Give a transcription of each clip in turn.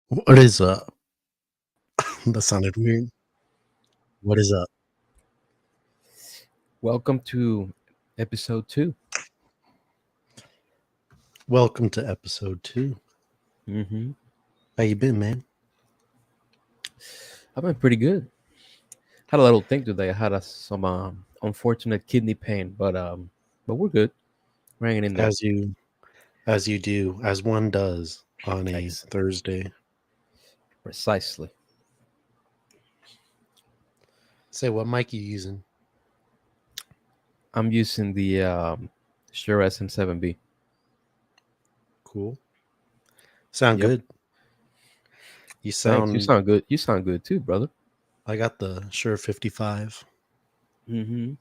What is up? That sounded weird. What is up? Welcome to episode 2. Welcome to episode 2. Mm-hmm. How you been, man? I've been pretty good. Had a little thing today. I had some unfortunate kidney pain, but we're good. We're hanging in there. As you do, as one does on a Ex- Thursday. Precisely. Say what mic you using? I'm using the Shure SM7B. Cool. Sound Yep. good. You Thanks. You sound sound good. You sound good too, brother. I got the Shure 55. Mm-hmm.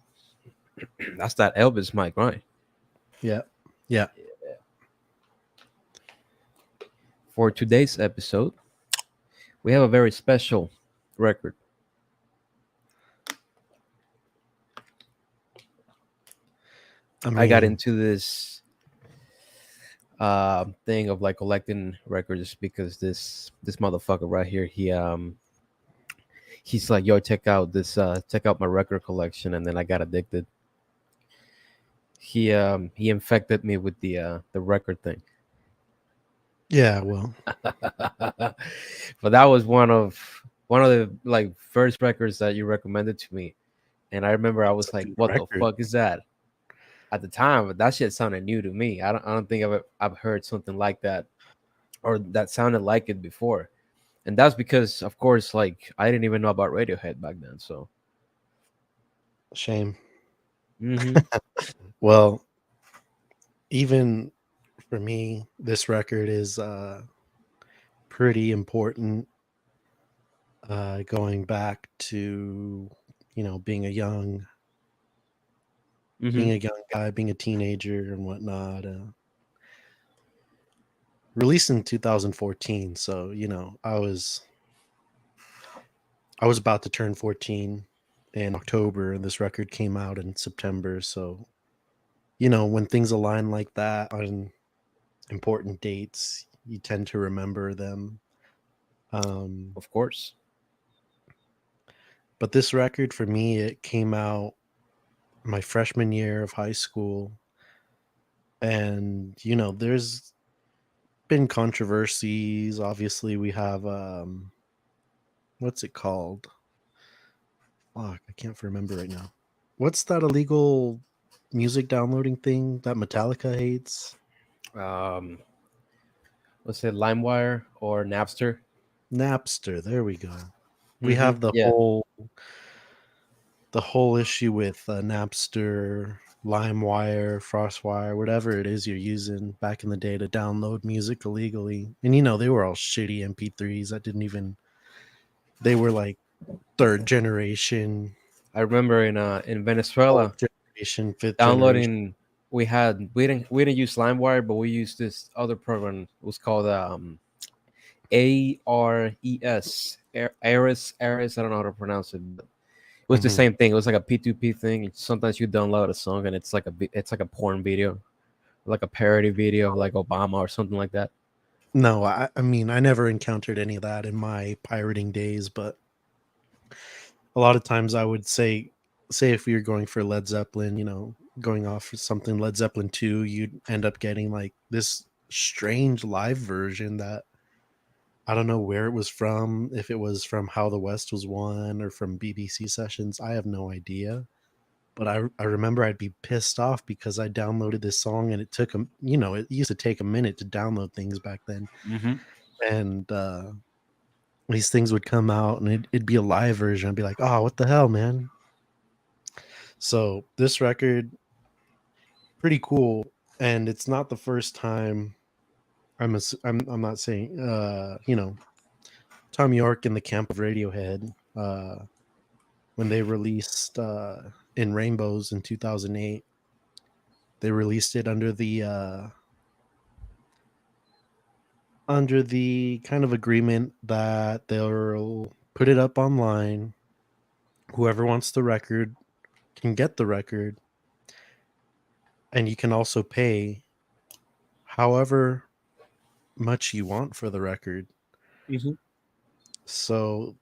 That's that Elvis mic, right? Yeah. Yeah. For today's episode, we have a very special record. I I got mean, into this thing of like collecting records because this motherfucker right here, he's like, yo, check out my record collection, and then I got addicted. He infected me with the record thing. yeah, well, But that was one of the like first records that you recommended to me, and I remember I it's was a like, good what the record. fuck is that at the time? But that shit sounded new to me. I don't think I've heard something like that or that sounded like it before. And that's because, of course, like I didn't even know about Radiohead back then. So, Shame. hmm Well, even for me, this record is pretty important, going back to being a hmm young guy, being a teenager and whatnot. Released in 2014, so I was about to turn 14 in October, and this record came out in September. So when things align like that on important dates, you tend to remember them. Um, of course. but this record for me, it came out my freshman year of high school, and there's been controversies. Obviously, we have what's it called? Fuck, I can't remember right now. What's that illegal music downloading thing that Metallica hates? Um, let's say LimeWire or Napster. Napster. There we go. We have the Yeah, whole issue with Napster, LimeWire, FrostWire, whatever it is you're using back in the day to download music illegally. And they were all shitty MP3s that didn't even. They were like third generation, I remember in fourth Venezuela generation, fifth generation. downloading. We didn't use LimeWire, but we used this other program. It was called ARES, Ares. I don't know how to pronounce it, but it was the Mhm. same thing. It was like a P2P thing. Sometimes you download a song and it's like a porn video, like a parody video of like Obama or something like that. No, I mean, I never encountered any of that in my pirating days, but a lot of times I would say if you're going for Led Zeppelin, going off for something Led Zeppelin 2, you'd end up getting like this strange live version that I don't know where it was from, if it was from How the West Was Won or from BBC sessions. I have no idea. But I remember I'd be pissed off because I downloaded this song and it took it used to take a minute to download things back then. Mm-hmm. And these things would come out and it'd be a live version. I'd be like, oh, what the hell, man? So this record, pretty cool. And it's not the first time. I'm not saying Tom York in the camp of Radiohead, when they released In Rainbows in 2008, they released it under the kind of agreement that they'll put it up online. Whoever wants the record can get the record, and you can also pay however much you want for the record. Hmm. So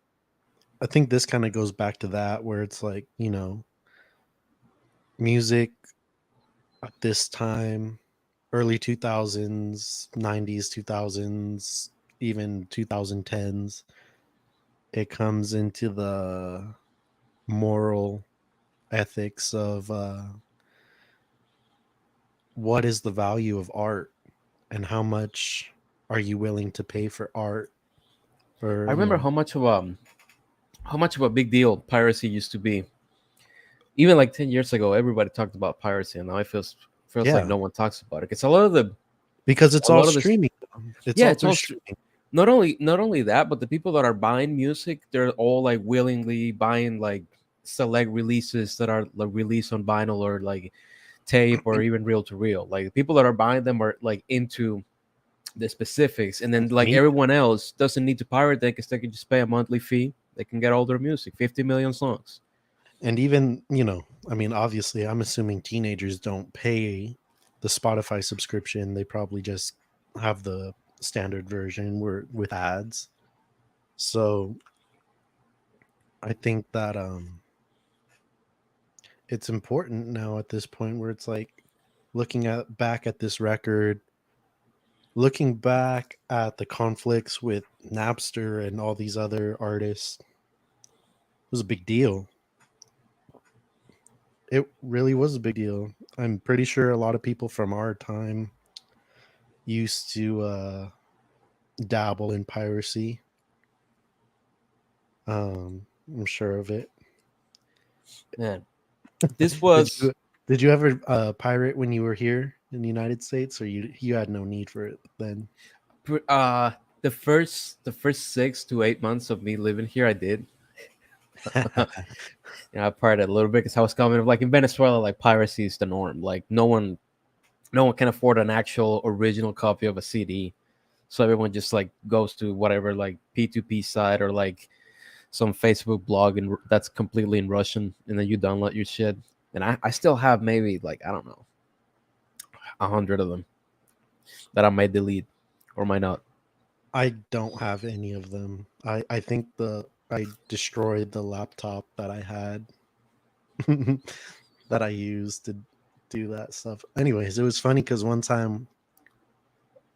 I think this kind of goes back to that, where it's like, music at this time, early 2000s, 90s, 2000s, even 2010s, it comes into the moral ethics of what is the value of art and how much are you willing to pay for art I for, remember how much of a big deal piracy used to be. Even like 10 years ago, everybody talked about piracy, and now it feels like yeah, no one talks about it. It's a lot of the because it's a all lot of this. streaming. It's Yeah, all it's through all streaming. not only that, but the people that are buying music, they're all like willingly buying like select releases that are like released on vinyl or like tape or even reel to reel. Like the people that are buying them are like into the specifics, and then like Me, everyone else doesn't need to pirate them because they can just pay a monthly fee. They can get all their music, 50 million songs. and even, I mean, obviously, I'm assuming teenagers don't pay the Spotify subscription. They probably just have the standard version where with ads. So I think that it's important now at this point where it's like looking at back at this record, looking back at the conflicts with Napster and all these other artists, it was a big deal. It really was a big deal. I'm pretty sure a lot of people from our time used to dabble in piracy. I'm sure of it. Man, this Did was you did you ever pirate when you were here in the United States, or you had no need for it then? uh the first 6 to 8 months of me living here. I did. I pirated a little bit because I was coming like in Venezuela, like piracy is the norm. Like no one can afford an actual original copy of a CD. So everyone just like goes to whatever like P2P site or like some Facebook blog and that's completely in Russian, and then you download your shit. And I still have maybe like I don't know 100 of them that I might delete or might not. I don't have any of them. I think I destroyed the laptop that I had that I used to do that stuff. Anyways, it was funny because one time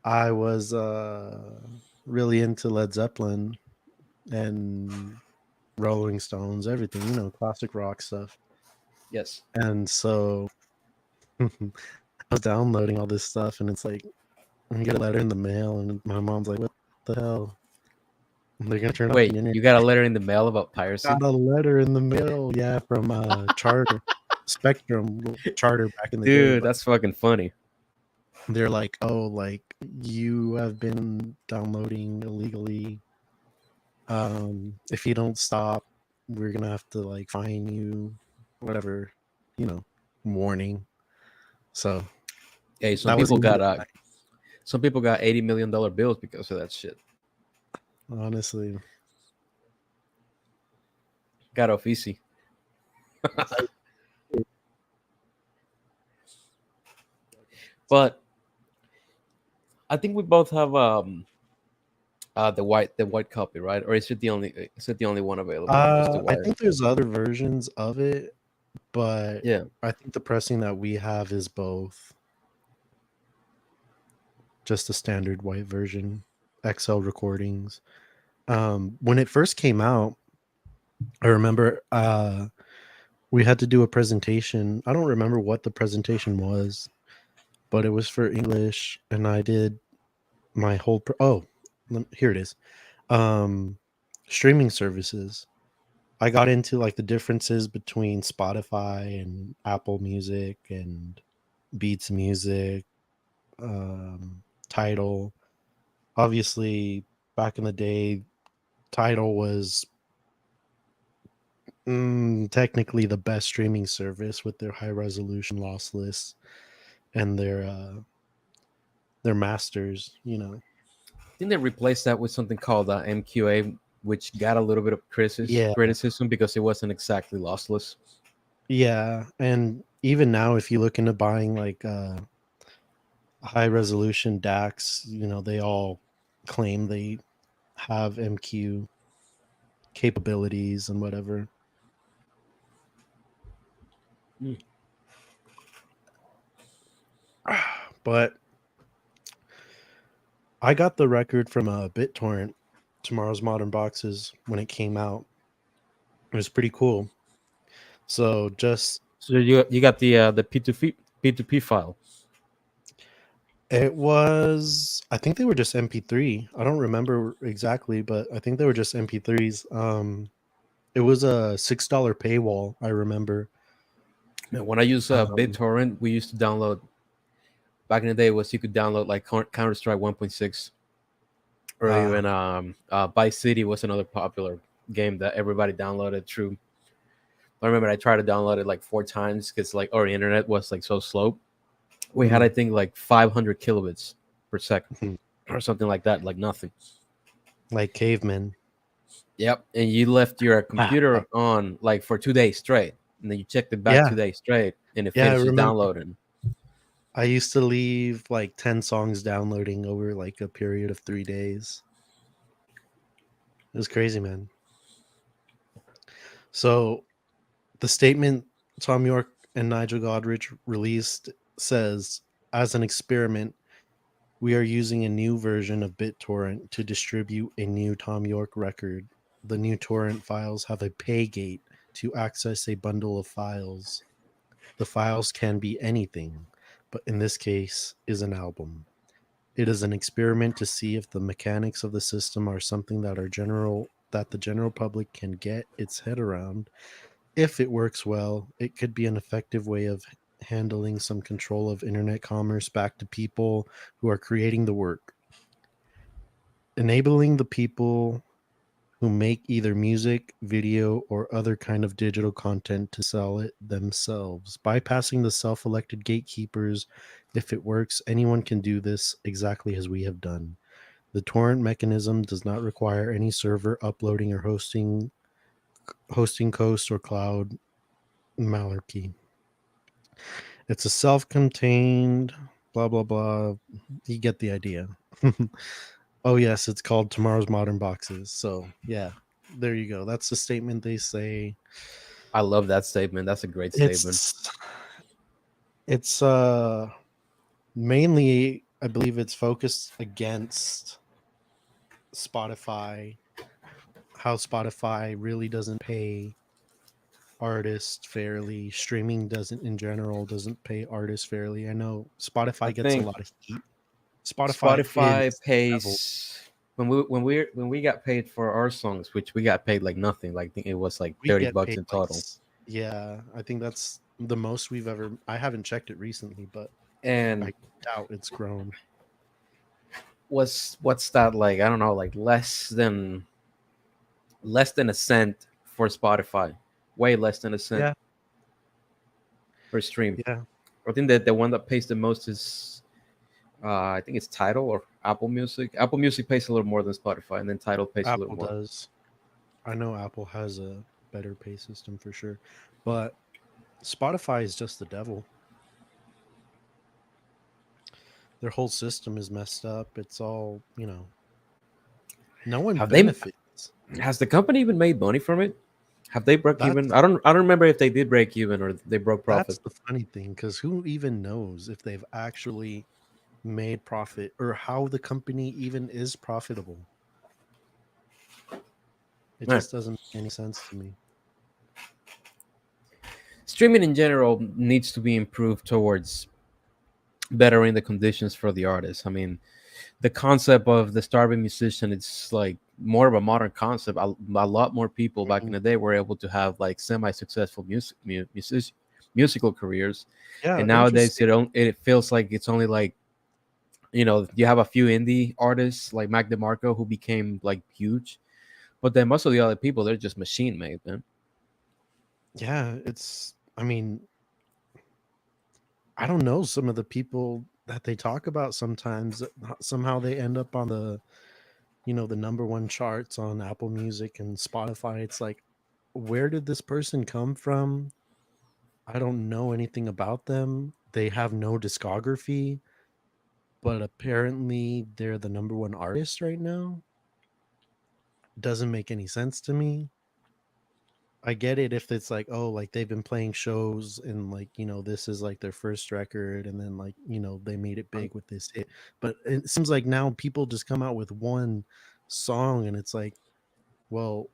I was really into Led Zeppelin and Rolling Stones, everything, classic rock stuff. Yes. And so I was downloading all this stuff, and it's like I get a letter in the mail, and my mom's like, "What the hell? They're gonna turn off the Wait, internet." you got a letter in the mail about piracy? Got a letter in the mail, yeah, from Charter, Spectrum Charter back in the day. Dude, But that's fucking funny. they're like, "Oh, like you have been downloading illegally. If you don't stop, we're gonna have to like fine you, whatever, you know, warning." So Hey, that was the end of some people got $80 million bills because of that shit. it, honestly. Got off easy. But I think we both have the white copy, right? Or is it the only one available? Just the I white. think there's other versions of it, but Yeah. I think the pressing that we have is both. Just a standard white version, XL recordings. When it first came out, I remember we had to do a presentation. I don't remember what the presentation was, but it was for English, and I did my whole. Here it is. Um, Streaming services. I got into like the differences between Spotify and Apple Music and Beats Music, Tidal. Obviously, back in the day, Tidal was technically the best streaming service with their high resolution lossless and their masters. I think they replaced that with something called MQA, which got a little bit of Yeah, criticism because it wasn't exactly lossless. yeah, and even now, if you look into buying like high resolution DACs, they all claim they have MQ capabilities and whatever. Mm. But I got the record from BitTorrent, Tomorrow's Modern Boxes, when it came out. It was pretty cool. So just So you got the P2P file. it was, I think they were just MP3. I don't remember exactly, but I think they were just MP3s. It was a $6 paywall, I remember. Man, when I use Um, BitTorrent, we used to download back in the day. Was you could download like Counter Strike 1.6, or uh, even Vice City was another popular game that everybody downloaded through. I remember I tried to download it like 4 times because like our internet was like so slow. We had, I mhm, think, like 500 kilobits per second mhm. or something like that, like nothing. Like cavemen. Yep. And you left your Ah, computer on like for 2 days straight, and then you checked it back yeah, 2 days straight, and it yeah, I finishes remember. downloading. I used to leave like 10 songs downloading over like a period of 3 days. It was crazy, man. So the statement Tom York and Nigel Godrich released says, as an experiment, we are using a new version of BitTorrent to distribute a new Tom York record. The new torrent files have a pay gate to access a bundle of files. The files can be anything, but in this case is an album. It is an experiment to see if the mechanics of the system are something that the general public can get its head around. If it works well, it could be an effective way of handling some control of internet commerce back to people who are creating the work, enabling the people who make either music, video, or other kind of digital content to sell it themselves, bypassing the self-elected gatekeepers. If it works, anyone can do this exactly as we have done. The torrent mechanism does not require any server uploading or hosting coast or cloud malarkey. It's a self-contained blah blah blah. You get the idea. Oh yes, it's called Tomorrow's Modern Boxes. So yeah, there you go. That's the statement they say. I love that statement. That's a great statement. It's it's mainly, I believe it's focused against Spotify, how Spotify really doesn't pay artists fairly. Streaming doesn't in general doesn't pay artists fairly. I know I Spotify gets a think lot of heat. Spotify Spotify is the devil. pays when we got paid for our songs, which we got paid like nothing. Like I think it was like We 30 get bucks paid in like total. yeah, I think that's the most we've ever. I haven't checked it recently, but And I doubt it's grown. what's that like? I don't know, like less than a cent for Spotify. Way less than a cent Yeah, per stream. yeah. I think that the one that pays the most is I think it's Tidal or Apple Music. Apple Music pays a little more than Spotify, and then Tidal pays a little Apple more. does. I know Apple has a better pay system for sure, but Spotify is just the devil. Their whole system is messed up. It's all, no one Have they? benefits. Has the company even made money from it? Have they broke even? That's I don't remember if they did break even or they broke that's profit. the funny thing, because who even knows if they've actually made profit or how the company even is profitable? It Right. just doesn't make any sense to me. Streaming in general needs to be improved towards bettering the conditions for the artists. I mean, the concept of the starving musician, it's like more of a modern concept. A lot more people back in Mhm. the day were able to have like semi-successful musical careers, Yeah, and nowadays interesting. it feels like it's only like you have a few indie artists like Mac DeMarco who became like huge, but then most of the other people they're just machine made, man. Yeah, I mean, I don't know some of the people that they talk about sometimes. Somehow they end up on the number one charts on Apple Music and Spotify. It's like, where did this person come from? I don't know anything about them. They have no discography, but apparently they're the number one artist right now. doesn't make any sense to me. I get it if it's like, oh, like they've been playing shows and like, this is like their first record and then like, they made it big with this hit. But it seems like now people just come out with one song and it's like, well,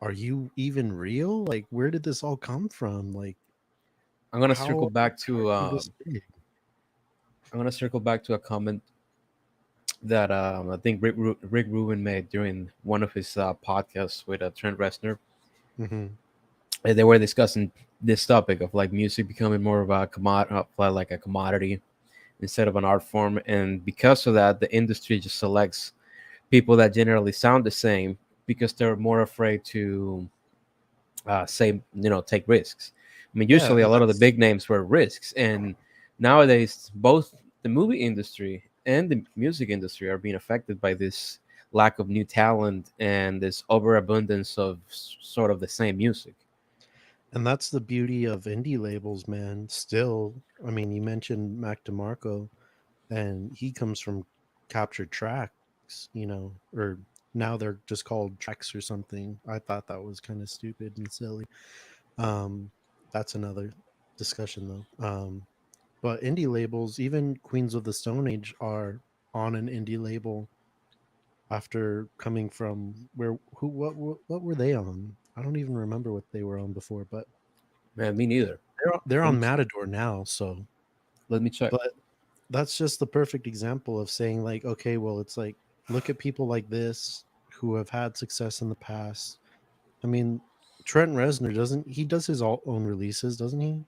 are you even real? Like, where did this all come from? Like, I'm gonna circle how back are to you this big? a comment that I think Rick Rubin made during one of his podcasts with Trent Reznor. Hmm. And they were discussing this topic of like music becoming more of a like a commodity instead of an art form, and because of that, the industry just selects people that generally sound the same because they're more afraid to say, take risks. I mean, Yeah, usually a and lot of the that's big names were risks, and nowadays both the movie industry and the music industry are being affected by this lack of new talent and this overabundance of sort of the same music. and that's the beauty of indie labels, man. Still, I mean, you mentioned Mac DeMarco, and he comes from Captured Tracks, or now they're just called Tracks or something. I thought that was kind of stupid and silly. Um, that's another discussion though. But indie labels, even Queens of the Stone Age, are on an indie label after coming from where who what were they on? I don't even remember what they were on before, but Man, me neither. they're Let me on Matador now. So, let me check. but that's just the perfect example of saying like, okay, well, it's like look at people like this who have had success in the past. I mean, Trent Reznor doesn't he does his own releases, doesn't he?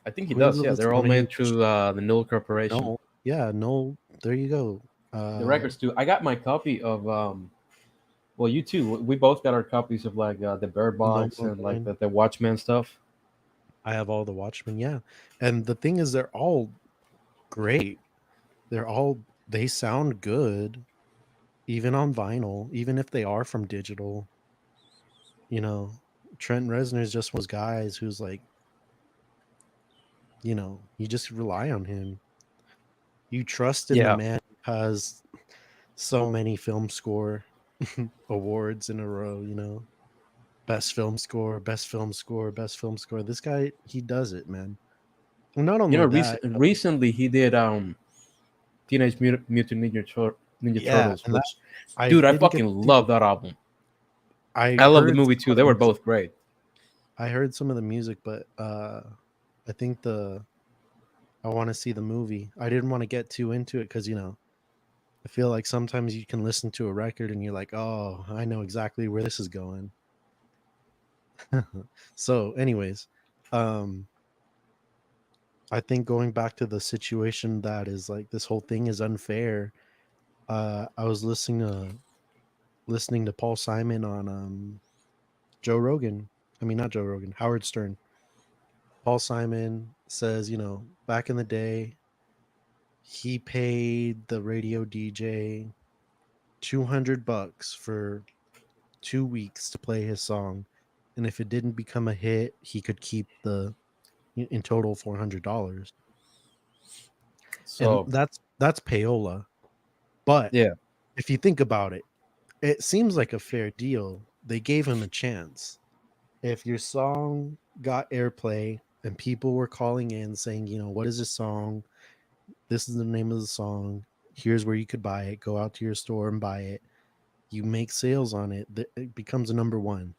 I think he Queens does. of Yeah, the they're all Stone made Age. through the Null Corporation. No, yeah, no, there you go. The records too. I got my copy of. Well, you too. We both got our copies of like the Bird No Box More and like Rain. the Watchmen stuff. I have all the Watchmen, yeah. And the thing is, they're all great. They sound good, even on vinyl, even if they are from digital. You know, Trent Reznor is just one of those guys who's like, you just rely on him. You trust in the Yeah, man who has so many film score awards in a row, best film score, best film score, best film score. This guy, he does it, man. And not only that, recently he did Mutant Ninja yeah, Turtles, and that which, I dude, I didn't get fucking to see love that. that album. I I love the heard movie some too. of They the were music. both great. I heard some of the music, but I think I want to see the movie. I didn't want to get too into it because I feel like sometimes you can listen to a record and you're like, oh, I know exactly where this is going. So, anyways, um, I think going back to the situation that is like this whole thing is unfair. I was listening to Paul Simon on Joe Rogan. I mean, not Joe Rogan, Howard Stern. Paul Simon says, back in the day, he paid the radio DJ $200 for 2 weeks to play his song, and if it didn't become a hit, he could keep the in total $400. And So that's payola. But yeah, if you think about it, it seems like a fair deal. They gave him a chance. If your song got airplay and people were calling in saying, what is this song? This is the name of the song. Here's where you could buy it. Go out to your store and buy it. You make sales on it. It becomes a number one.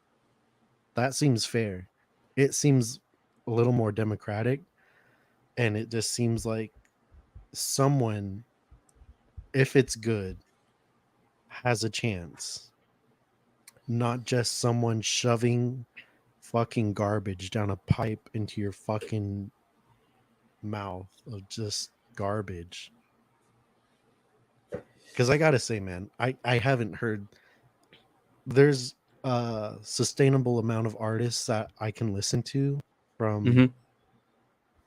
That seems fair. It seems a little more democratic. And it just seems like someone, if it's good, has a chance, not just someone shoving fucking garbage down a pipe into your fucking mouth of just garbage. Because I gotta say, man, I haven't heard there's a sustainable amount of artists that I can listen to from hmm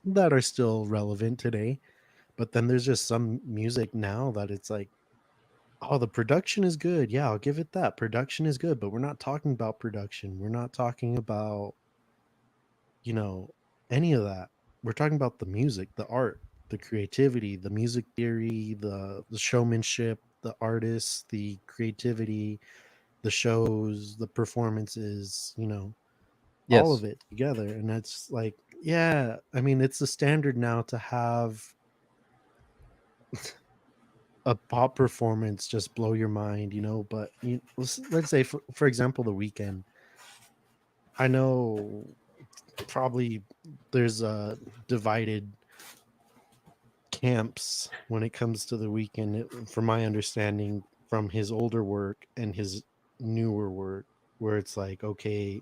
that are still relevant today. But then there's just some music now that it's like, oh, the production is good. Yeah, I'll give it that. Production is good, but we're not talking about production. We're not talking about, you know, any of that. We're talking about the music, the art, the creativity, the music theory, the showmanship, the artists, the creativity. the shows, the performances, all Yes. of it together. And it's like, yeah, I mean, it's the standard now to have a pop performance just blow your mind, but let's say for example, The Weekend. I know probably there's a divided camps when it comes to The Weekend, from my understanding, from his older work and his newer work, where it's like, okay,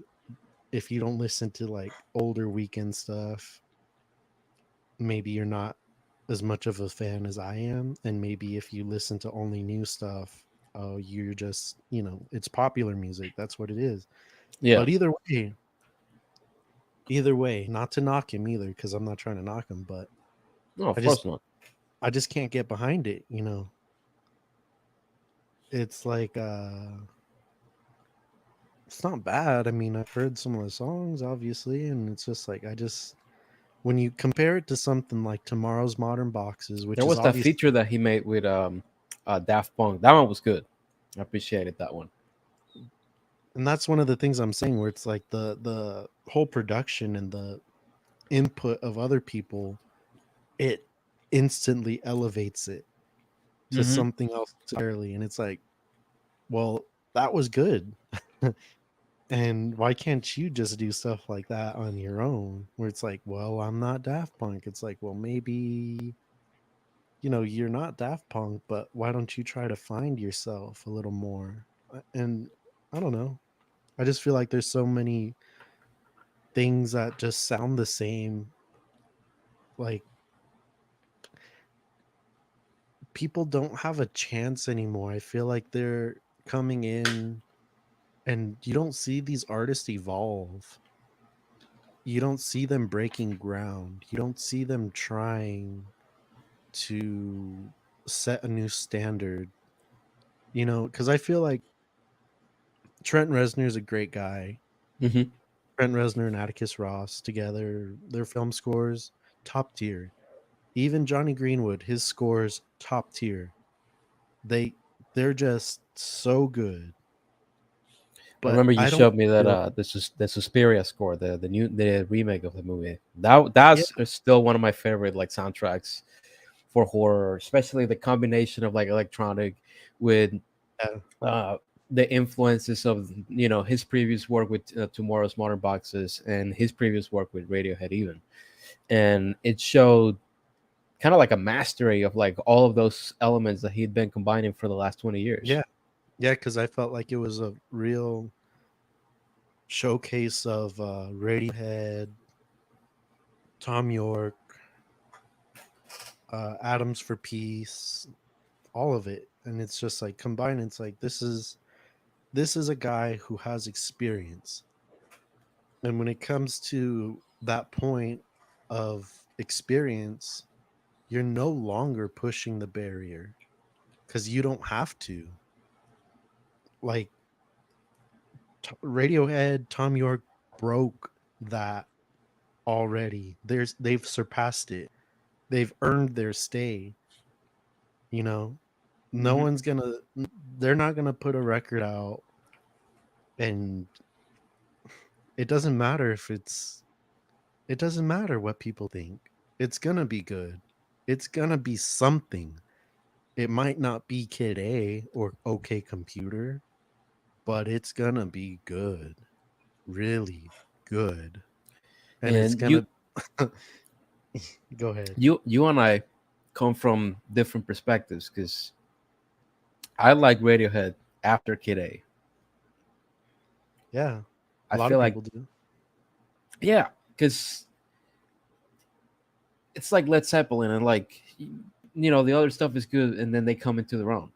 if you don't listen to like older Weekend stuff, maybe you're not as much of a fan as I am. And maybe if you listen to only new stuff, oh, you're just, it's popular music. That's what it is. Yeah. But either way, not to knock him either, because I'm not trying to knock him, but No, of I just course not. I just can't get behind it. It's like it's not bad. I mean, I've heard some of the songs, obviously, and it's just like when you compare it to something like Tomorrow's Modern Boxes, There which is was that obviously, feature that he made with Daft Punk. That one was good. I appreciated that one. and that's one of the things I'm saying, where it's like the whole production and the input of other people, it instantly elevates it to Hmm. something else entirely. And it's like, well, that was good. And why can't you just do stuff like that on your own? Where it's like, well, I'm not Daft Punk. It's like, well, maybe, you're not Daft Punk, but why don't you try to find yourself a little more? And I don't know. I just feel like there's so many things that just sound the same. Like, people don't have a chance anymore. I feel like they're coming in and you don't see these artists evolve. You don't see them breaking ground. You don't see them trying to set a new standard, because I feel like Trent Reznor is a great guy. Hmm. Trent Reznor and Atticus Ross together, their film scores, top tier. Even Johnny Greenwood, his scores, top tier. They they're just so good. I But remember you I don't showed me that feel, this is the Suspiria score, the remake of the movie. yeah, That's still one of my favorite like soundtracks for horror, especially the combination of like electronic with uh, the influences of his previous work with Tomorrow's Modern Boxes and his previous work with Radiohead even, and it showed kind of like a mastery of like all of those elements that he'd been combining for the last 20 years. yeah, yeah, because I felt like it was a real showcase of Radiohead, Tom York, Atoms for Peace, all of it. And it's just like combined. It's like this is a guy who has experience. And when it comes to that point of experience, you're no longer pushing the barrier because you don't have to. Like Radiohead, Tom York broke that already. They've surpassed it. They've earned their stay. You know, no Hmm. one's gonna. They're not gonna put a record out, and it doesn't matter if it's. It doesn't matter what people think. It's gonna be good. It's gonna be something. It might not be Kid A or OK Computer, but it's gonna be good. Really good. And it's And you gonna go ahead. you you and I come from different perspectives because I like Radiohead after Kid A. Yeah. A I lot feel of like people do. yeah, because it's like Led Zeppelin and like the other stuff is good and then they come into their own.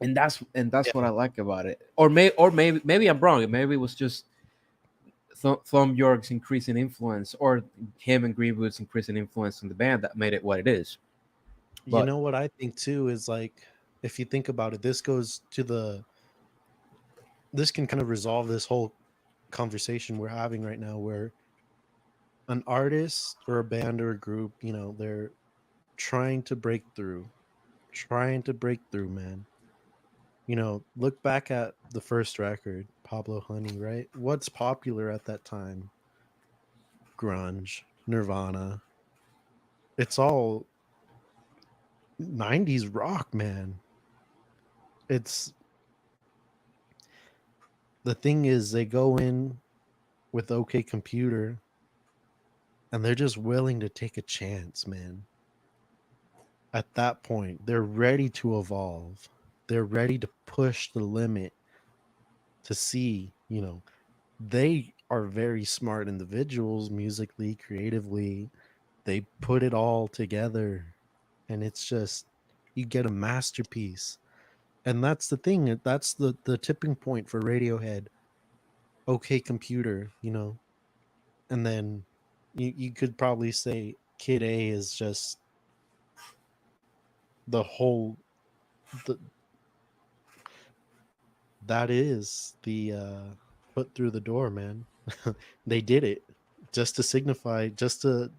And that's what Yeah. I like about it. Or maybe I'm wrong. Maybe it was just Thom Yorke's increasing influence, or him and Greenwood's increasing influence in the band that made it what it is. You But know what I think too is like, if you think about it, this can kind of resolve this whole conversation we're having right now, where an artist or a band or a group, they're trying to break through, man. look back at the first record, Pablo Honey, right? What's popular at that time? Grunge, Nirvana. It's all 90s rock, man. It's the thing is they go in with OK Computer and they're just willing to take a chance, man. At that point, they're ready to evolve. They're ready to push the limit to see, they are very smart individuals musically, creatively. They put it all together and it's just you get a masterpiece. And that's the thing, that's the tipping point for Radiohead. OK Computer, and then you could probably say Kid A is just the whole the, that is the foot through the door, man. They did it just to signify, just to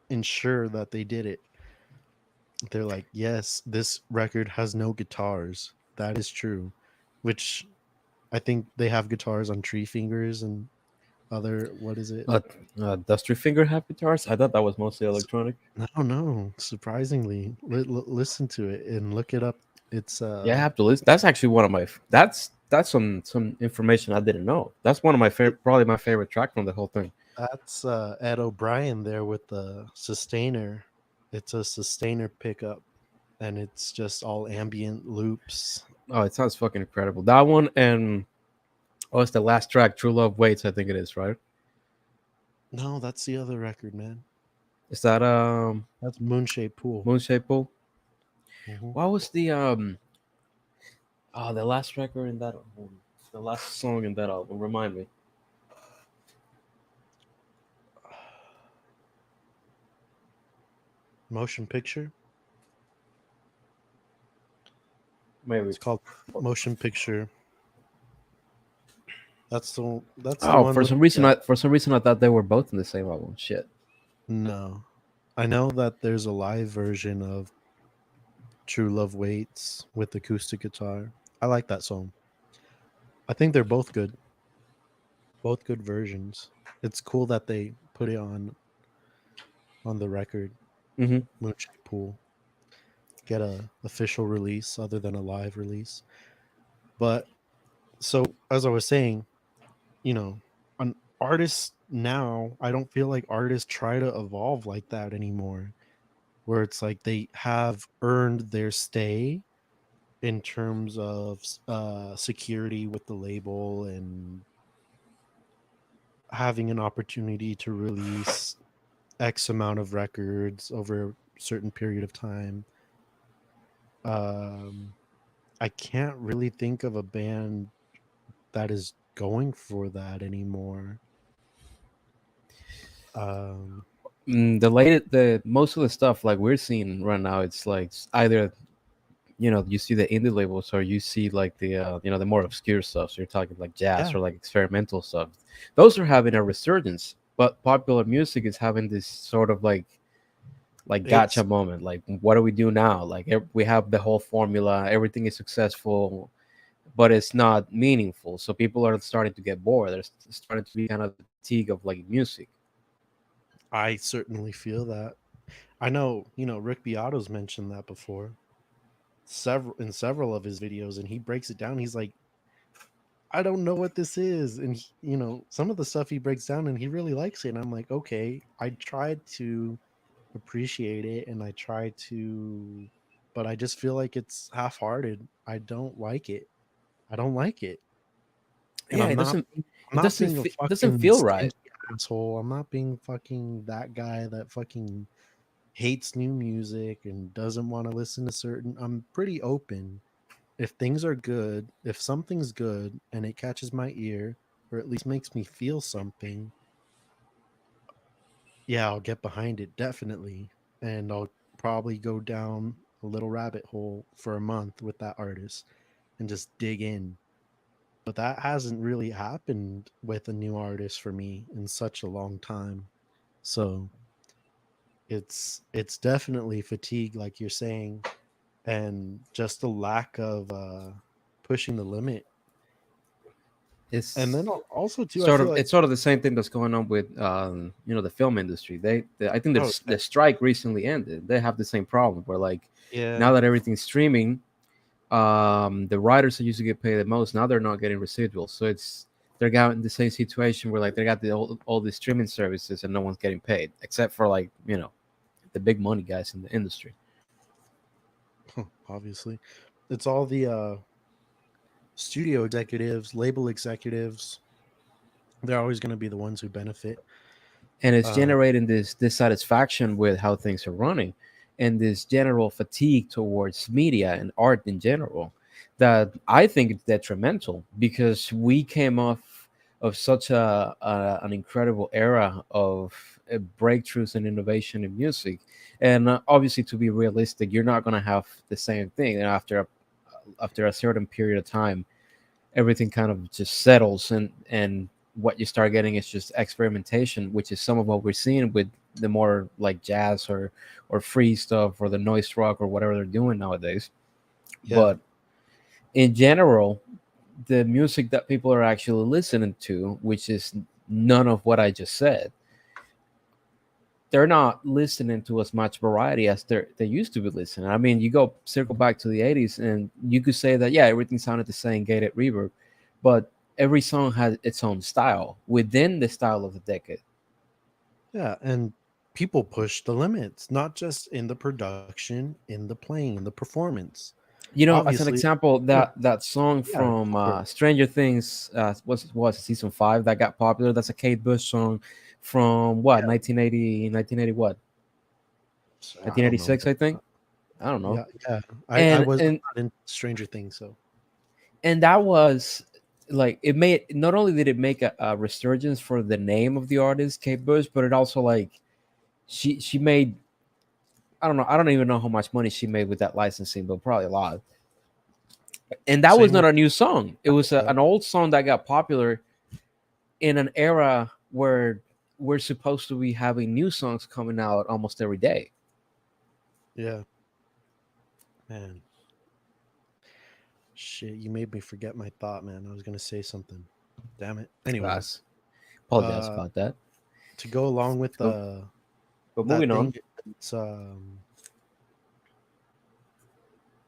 ensure that they did it. They're like, yes, this record has no guitars. That is true. Which I think they have guitars on Tree Fingers and other, what is it? Uh, does Three Finger have guitars? I thought that was mostly electronic. I don't know. Surprisingly, listen to it and look it up. It's Yeah, I have to listen. That's actually one of my. That's some information I didn't know. That's one of my it, favorite, probably my favorite track from the whole thing. that's Ed O'Brien there with the sustainer. It's a sustainer pickup, and it's just all ambient loops. Oh, it sounds fucking incredible. That one and oh, it's the last track, True Love Waits. I think it is, right? No, that's the other record, man. Is that That's Moonshaped Pool. Moonshaped Pool? Hmm. What was the the last record in that album? The last song in that album. Remind me. Motion Picture. Maybe. It's called Motion Picture. That's the Oh, one with for some reason I thought they were both in the same album. Shit. no. I know that there's a live version of True Love Waits with acoustic guitar. I like that song. I think they're both good versions. It's cool that they put it on the record. Mm-hmm. Moonshine Pool get a official release other than a live release. But so as I was saying, an artist now, I don't feel like artists try to evolve like that anymore. Where it's like they have earned their stay in terms of security with the label and having an opportunity to release X amount of records over a certain period of time. Um, I can't really think of a band that is going for that anymore. Um, The most of the stuff like we're seeing right now, it's like either you see the indie labels or you see like the the more obscure stuff. So you're talking like jazz yeah, or like experimental stuff. Those are having a resurgence, but popular music is having this sort of like gotcha it's moment. Like, what do we do now? Like, we have the whole formula, everything is successful, but it's not meaningful. So people are starting to get bored. There's starting to be kind of the fatigue of like music. I certainly feel that. I know, Rick Beato's mentioned that before, several of his videos, and he breaks it down. He's like, I don't know what this is, and some of the stuff he breaks down, and he really likes it. And I'm like, okay, I tried to appreciate it, and I try to, but I just feel like it's half-hearted. I don't like it. I don't like it, and Yeah, I'm not being a it doesn't fucking feel right. stingy asshole. I'm not being fucking that guy that fucking hates new music and doesn't want to listen to certain. I'm pretty open. If things are good, if something's good and it catches my ear or at least makes me feel something, yeah, I'll get behind it definitely. And I'll probably go down a little rabbit hole for a month with that artist and just dig in. But that hasn't really happened with a new artist for me in such a long time. So it's definitely fatigue like you're saying, and just a lack of pushing the limit. And It's then also too, I feel like, it's sort of the same thing that's going on with the film industry. I think oh, there's the strike recently ended. They have the same problem where like yeah, now that everything's streaming, the writers that used to get paid the most now they're not getting residuals. So they're got in the same situation where like they got all these streaming services and no one's getting paid except for like the big money guys in the industry. obviously, it's all the studio executives, label executives. They're always going to be the ones who benefit. And it's Uh, generating this dissatisfaction with how things are running and this general fatigue towards media and art in general that I think is detrimental because we came off of such an incredible era of breakthroughs and innovation in music. And obviously, to be realistic, you're not going to have the same thing. And after a certain period of time, everything kind of just settles, and what you start getting is just experimentation, which is some of what we're seeing with the more like jazz or free stuff or the noise rock or whatever they're doing nowadays. yeah, But in general, the music that people are actually listening to, which is none of what I just said, they're not listening to as much variety as they used to be listening. I mean, you go circle back to the 80s and you could say that yeah, everything sounded the same, gated reverb, but every song has its own style within the style of the decade. yeah, and people push the limits, not just in the production, in the playing, in the performance. As an Obviously, example, yeah, that song yeah, from go for it. Stranger Things was season 5 that got popular. That's a Kate Bush song from what, Yeah, 1980, 1980 what, I don't know. 1986, I think. I don't know. Yeah, yeah. I and was and not in Stranger Things, so and that was like it made, not only did it make a resurgence for the name of the artist Kate Bush, but it also like she made, I don't even know how much money she made with that licensing, but probably a lot. And that was same not with a new song. It was Metallica. an old song that got popular in an era where we're supposed to be having new songs coming out almost every day. Yeah, man. Shit, you made me forget my thought, man. I was gonna say something. Damn it. Anyways, Guys, apologize uh, about that. to go along with But, but that moving on. thing, it's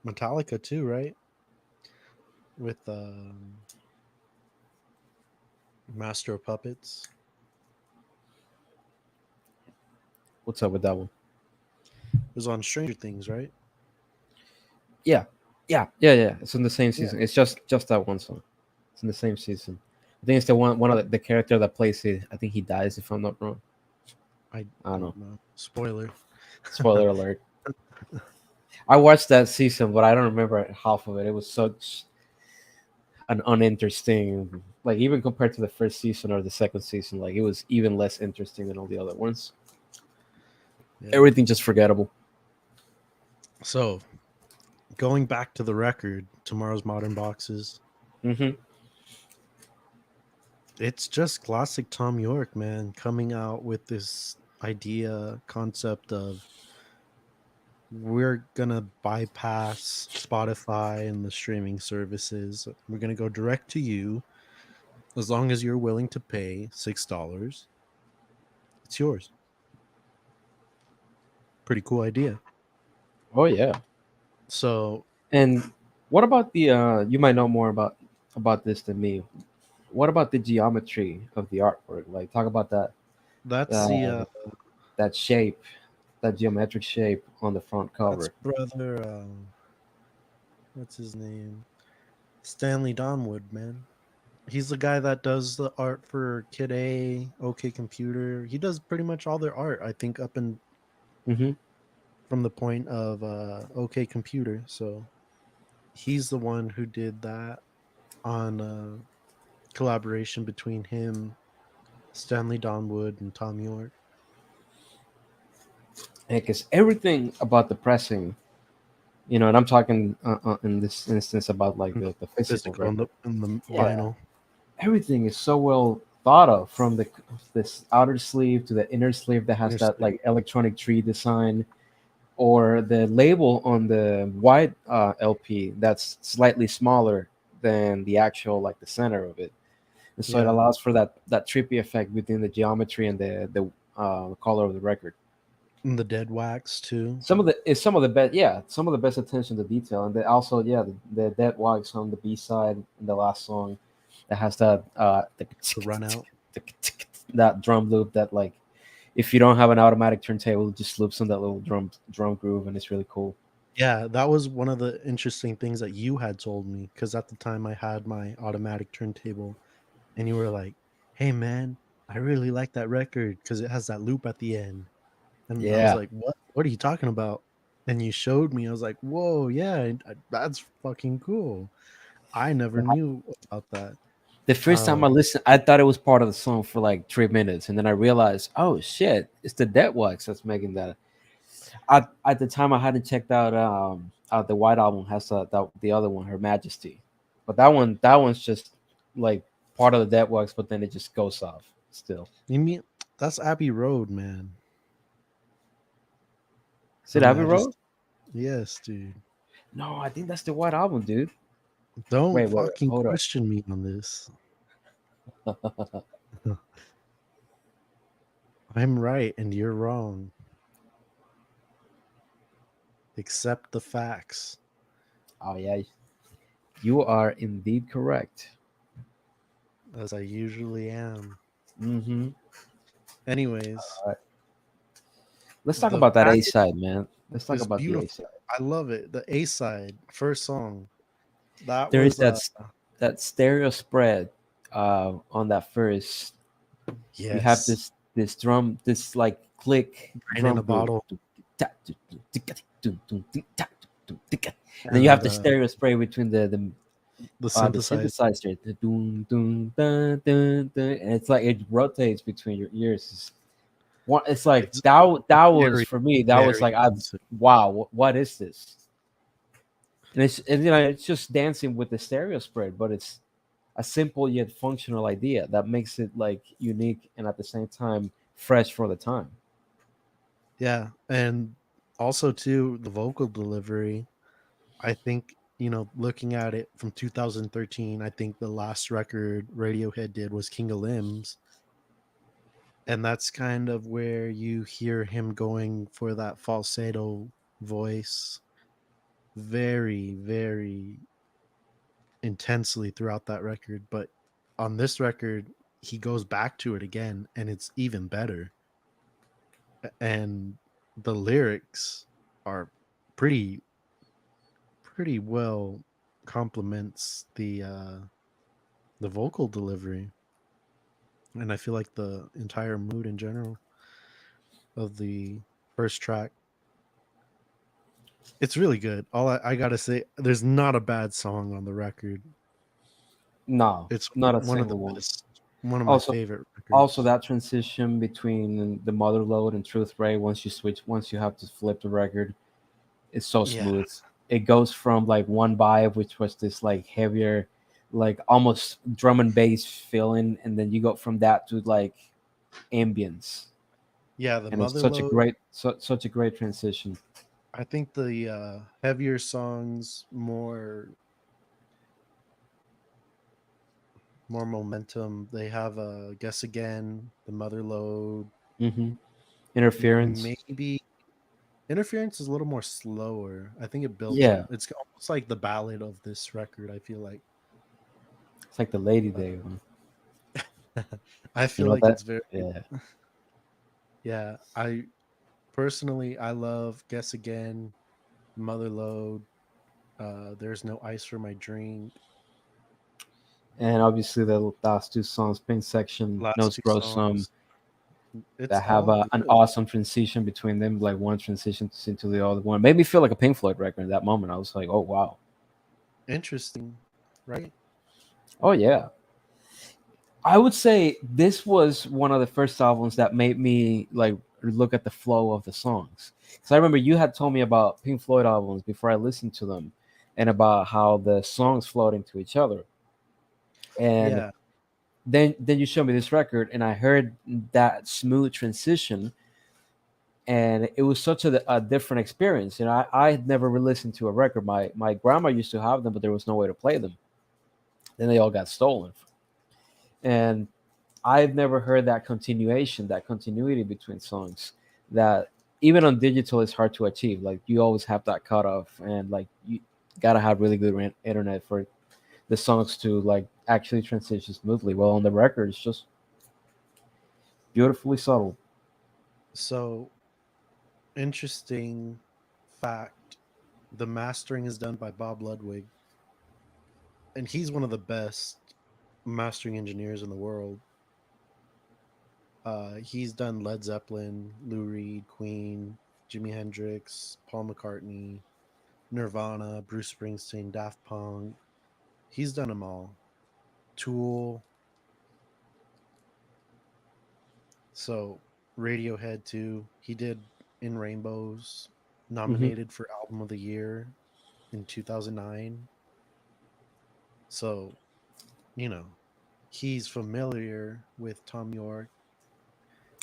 Metallica too, right? With Master of Puppets. What's up with that one? It was on Stranger Things, right? Yeah, yeah. It's in the same Yeah, season. It's just that one song. It's in the same season. I think it's the one of the character that plays it. I think he dies if I'm not wrong. I I don't know. don't know. Spoiler. Spoiler alert. I watched that season, but I don't remember half of it. It was such an uninteresting, like even compared to the first season or the second season, like it was even less interesting than all the other ones. Yeah. Everything just forgettable. So going back to the record, Tomorrow's Modern Boxes. Hmm. It's just classic Tom York, man, coming out with this idea concept of we're gonna bypass Spotify and the streaming services. We're gonna go direct to you. As long as you're willing to pay $6, it's yours. Pretty cool idea. Oh yeah. So And what about the you might know more about this than me. What about the geometry of the artwork? Like talk about that's the uh, that shape, that geometric shape on the front that's cover. brother. What's his name? Stanley Donwood, man. He's the guy that does the art for Kid A, OK Computer. He does pretty much all their art, I think, up and Hmm. from the point of OK Computer. So he's the one who did that on collaboration between him, Stanley Donwood, and Tom York. Because everything about the pressing, and I'm talking in this instance about like the physical Physical on record. the Yeah, vinyl. everything is so well thought of from this outer sleeve to the inner sleeve that has that Interesting. like electronic tree design, or the label on the white LP that's slightly smaller than the actual like the center of it, and so it Yeah, allows for that trippy effect within the geometry and the color of the record. and the dead wax too. Some of the best, yeah, some of the best attention to detail, and then also yeah, the dead wax on the B side in the last song that has that The run out. that drum loop that like if you don't have an automatic turntable, it just loops on that little drum groove, and it's really cool. Yeah, that was one of the interesting things that you had told me because at the time I had my automatic turntable, and you were like, "Hey, man, I really like that record because it has that loop at the end." And I was Yeah, like, "What? What are you talking about?" And you showed me. I was like, "Whoa, yeah, that's fucking cool." I never knew about that. the first time I Um, listened, I thought it was part of the song for like 3 minutes, and then I realized, oh shit, it's the dead wax that's making that. At the time, I hadn't checked out the White Album has the other one, Her Majesty, but that one's just like part of the dead wax, but then it just goes off still. you mean that's Abbey Road, man? Is it Her Abbey Road? Majesty. Yes, dude. No, I think that's the White Album, dude. Don't Wait, fucking hold up. question me on this. I'm right and you're wrong. Accept the facts. Oh yeah, you are indeed correct. As I usually am. Mm-hmm. Anyways, Let's talk the about that A package side, man. Let's talk is about the A beautiful. side. I love it. The A side, first song. That There is was that stereo spread on that first. You have yes, this drum, this like click rain in drum a group, bottle. and then you have And the stereo spray between the the synthesizer. synthesizer, the dun, dun, dun, dun, dun, and it's like it rotates between your ears. It's like It's that was very, for me. That was very like impressive. wow, what is this? And it's just dancing with the stereo spread, but it's a simple yet functional idea that makes it like unique and at the same time fresh for the time. Yeah. And also too, the vocal delivery. I think, looking at it from 2013, I think the last record Radiohead did was King of Limbs. And that's kind of where you hear him going for that falsetto voice very, very intensely throughout that record. But on this record, he goes back to it again and it's even better. And the lyrics are pretty, pretty well complements the vocal delivery. And I feel like the entire mood in general of the first track, it's really good. All I gotta say, there's not a bad song on the record. No, It's not a one of the single one. best, one of my Also, favorite also records. that transition between the mother load and truth ray once you have to flip the record, it's so Yeah, smooth. It goes from like one vibe, which was this like heavier, like almost drum and bass feeling, and then you go from that to like ambience, yeah. The and it's mother such a load. such a great transition. I think the heavier songs more momentum. They have a guess again. The mother load. Hmm. Interference, Maybe interference is a little more slower. I think it builds up. yeah, It's almost like the ballad of this record. I feel like. it's like the Lady Day one. I You feel know like that? it's very Yeah. yeah. I personally I love Guess Again, Mother Load. There's no ice for my drink. And obviously the last two songs, Pink Section, Last Nose two Grow Some, songs. It's that have all an good. awesome transition between them. Like one transitions into the other one. Made me feel like a Pink Floyd record in that moment. I was like, oh wow, Interesting, right? oh yeah. I would say this was one of the first albums that made me like look at the flow of the songs. Because I remember you had told me about Pink Floyd albums before I listened to them, and about how the songs flowed into each other. And Yeah. then you showed me this record, and I heard that smooth transition, and it was such a different experience. I had never listened to a record. My grandma used to have them, but there was no way to play them. Then they all got stolen. And I've never heard that continuation, that continuity between songs that even on digital is hard to achieve. Like you always have that cutoff, and like you gotta have really good internet for the songs to like actually transition smoothly. Well, on the record, it's just beautifully subtle. So, interesting fact, the mastering is done by Bob Ludwig, and he's one of the best mastering engineers in the world. He's done Led Zeppelin, Lou Reed, Queen, Jimi Hendrix, Paul McCartney, Nirvana, Bruce Springsteen, Daft Punk. He's done them all. Tool. So Radiohead too. He did In Rainbows, Hmm. nominated for Album of the Year in 2009. So, you know, he's familiar with Tom York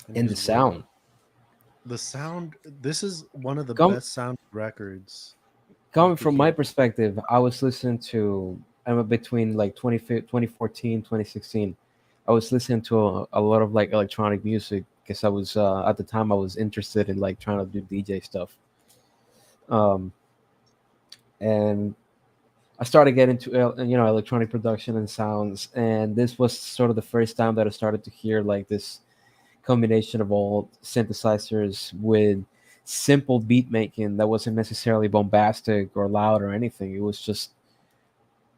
and And the his work. sound The sound, this is one of the come best sound records you coming could from my hear. perspective, I was listening to I'm between like 2014, 2016. I was listening to a lot of like electronic music because I was at the time I was interested in like trying to do DJ stuff. Um, and I started getting into electronic production and sounds, and this was sort of the first time that I started to hear like this combination of all synthesizers with simple beat making that wasn't necessarily bombastic or loud or anything. It was just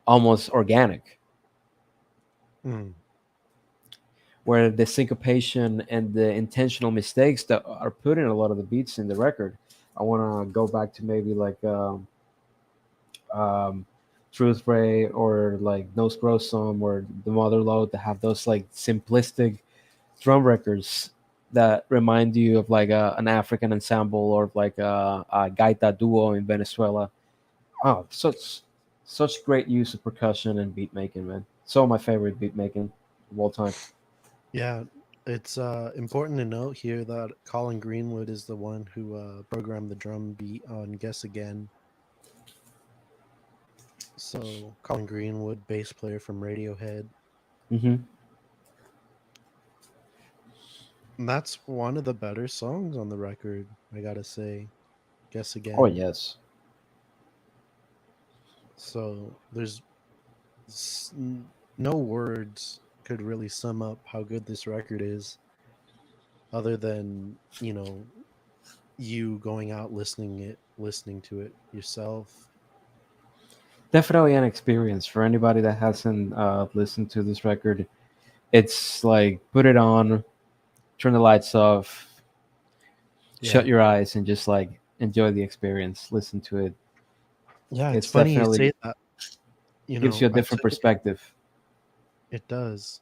almost organic, Mm. where the syncopation and the intentional mistakes that are put in a lot of the beats in the record. I want to go back to maybe like um, Truth Ray or like Nose Grossum or The Mother Lode that have those like simplistic drum records that remind you of like an African ensemble or like a gaita duo in Venezuela. Oh, such great use of percussion and beat making, man. So my favorite beat making of all time. Yeah, it's important to note here that Colin Greenwood is the one who programmed the drum beat on Guess Again. So, Colin Greenwood, bass player from Radiohead. Hmm. And that's one of the better songs on the record, I gotta say. Guess Oh Again. yes, So, there's no words could really sum up how good this record is, other than, you going out listening to it yourself. definitely an experience for anybody that hasn't listened to this record. It's like put it on, turn the lights off, shut Yeah. your eyes, and just like enjoy the experience. Listen to it. Yeah, it's It's funny you definitely say that. gives you a I different took it. perspective. It does.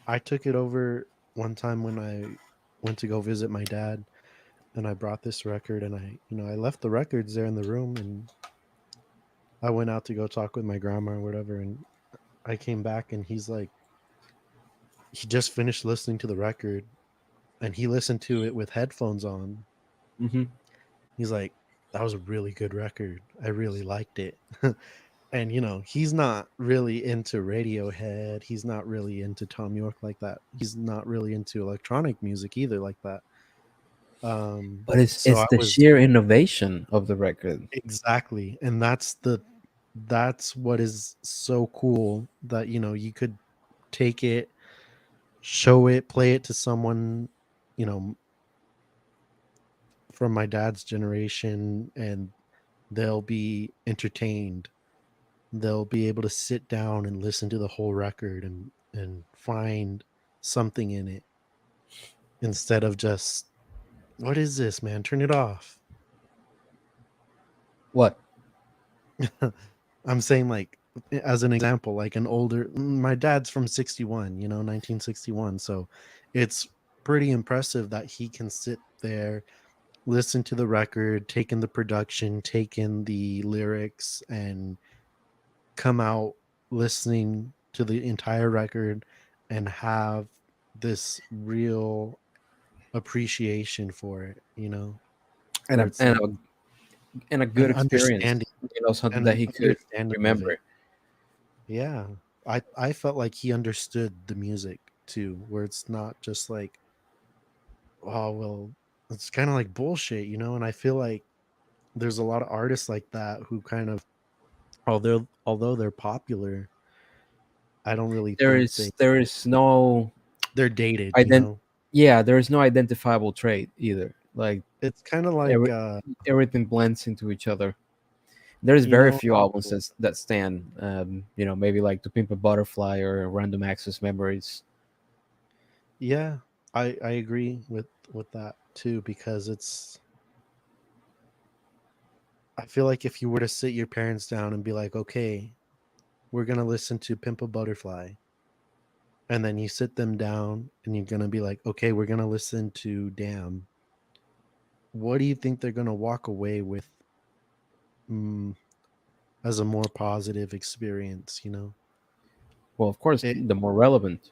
I took it over one time when I went to go visit my dad, and I brought this record, and I left the records there in the room, and I went out to go talk with my grandma or whatever, and I came back, and he's like, he just finished listening to the record, and he listened to it with headphones on. Hmm. He's like, that was a really good record. I really liked it. And he's not really into Radiohead. He's not really into Tom York like that. He's not really into electronic music either like that. But it's So it's I the was sheer innovation of the record. exactly, and that's what is so cool, that you could take it, show it, play it to someone, you know, from my dad's generation, and they'll be entertained. They'll be able to sit down and listen to the whole record, and find something in it, instead of just, what is this, man? Turn it off. What? I'm saying, like, as an example, like an older, my dad's from 61, 1961. So it's pretty impressive that he can sit there, listen to the record, take in the production, take in the lyrics, and come out listening to the entire record, and have this real appreciation for it, And where a, it's and like a, and a an good experience. understanding Something and that an he could understanding of it. remember. Yeah. I felt like he understood the music too, where it's not just like, oh well, it's kind of like bullshit, you know. And I feel like there's a lot of artists like that who kind of, although they're popular, I don't really There think is there is no they're dated, you ident know. yeah, there is no identifiable trait either. Like It's kind of like every, everything blends into each other. There's you very know, few albums that stand. Maybe like To Pimp a Butterfly or Random Access Memories. yeah, I agree with that too, because it's, I feel like if you were to sit your parents down and be like, okay, we're gonna listen to Pimp a Butterfly, and then you sit them down and you're gonna be like, okay, we're gonna listen to Damn. What do you think they're gonna walk away with, mm, as a more positive experience? You know, Well, of course, it, the more relevant.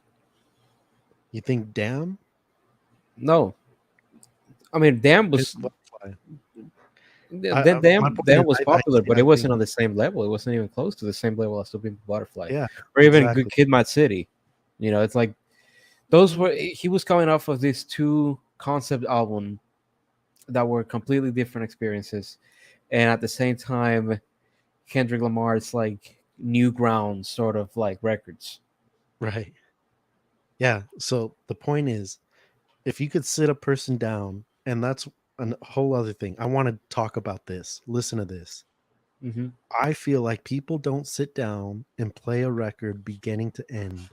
you think Damn, No, I mean, Pimp a Butterfly. My point is, Damn was I popular, but I it think, wasn't on the same level. It wasn't even close to the same level as To Pimp a Butterfly, yeah, or even Good exactly, Kid, Mad City. It's like those were he was coming off of these two concept album that were completely different experiences, and at the same time, Kendrick Lamar's like new ground sort of like records. right? Yeah. So the point is, if you could sit a person down, and that's a whole other thing. I want to talk about this. Listen to this. Hmm. I feel like people don't sit down and play a record beginning to end.